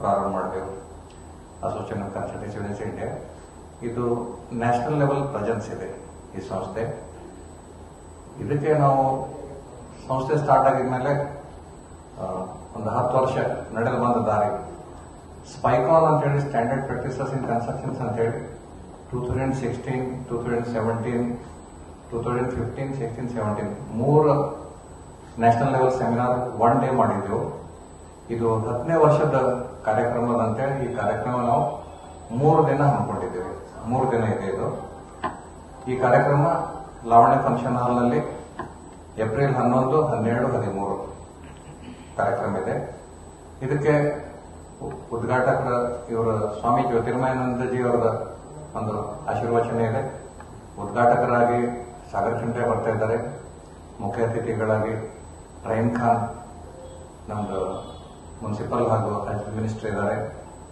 ಪ್ರಾರಂಭ ಮಾಡಿದೆವು. Association of consultancy students India. ಇದು ನ್ಯಾಷನಲ್ ಲೆವೆಲ್ ಪ್ರೆಸೆನ್ಸ್ ಇದೆ ಈ ಸಂಸ್ಥೆ. ಇದಕ್ಕೆ ನಾವು ಸಂಸ್ಥೆ ಸ್ಟಾರ್ಟ್ ಆಗಿದ್ಮೇಲೆ ಒಂದು 10 ವರ್ಷ ನಡೆದು ಬಂದ ದಾರಿ. ಸ್ಪೈಕಾನ್ ಅಂತೇಳಿ ಸ್ಟ್ಯಾಂಡರ್ಡ್ ಪ್ರಾಕ್ಟೀಸಸ್ ಇನ್ ಕನ್ಸ್ಟ್ರಕ್ಷನ್ಸ್ ಅಂತೇಳಿ 2016, 2017, 2015, 16, 17 3 ನ್ಯಾಷನಲ್ ಲೆವೆಲ್ ಸೆಮಿನಾರ್ 1 ಡೇ ಮಾಡಿದ್ದೆವು. ಇದು 10ನೇ ವರ್ಷದ ಕಾರ್ಯಕ್ರಮದಂತೆ ಈ ಕಾರ್ಯಕ್ರಮ ನಾವು 3 ದಿನ ಹಮ್ಮಿಕೊಂಡಿದ್ದೇವೆ. 3 ದಿನ ಇದೆ ಇದು. ಈ ಕಾರ್ಯಕ್ರಮ ಲಾವಣ್ಯ ಫಂಕ್ಷನ್ ಹಾಲ್ನಲ್ಲಿ ಏಪ್ರಿಲ್ 11, 12, 13 ಕಾರ್ಯಕ್ರಮ ಇದೆ. ಇದಕ್ಕೆ ಉದ್ಘಾಟಕರ ಇವರ ಸ್ವಾಮಿ ಜ್ಯೋತಿರ್ಮಯಾನಂದಜಿ ಅವರ ಒಂದು ಆಶೀರ್ವಚನ ಇದೆ. ಉದ್ಘಾಟಕರಾಗಿ ಸಾಗರ್ ಚಿಂಟೆ ಬರ್ತಾ ಇದ್ದಾರೆ. ಮುಖ್ಯ ಅತಿಥಿಗಳಾಗಿ ರಹೀಂ ಖಾನ್ ನಮ್ದು ಮುನ್ಸಿಪಲ್ ಹಾಗೂ ಹೆಲ್ತ್ ಮಿನಿಸ್ಟರ್ ಇದ್ದಾರೆ.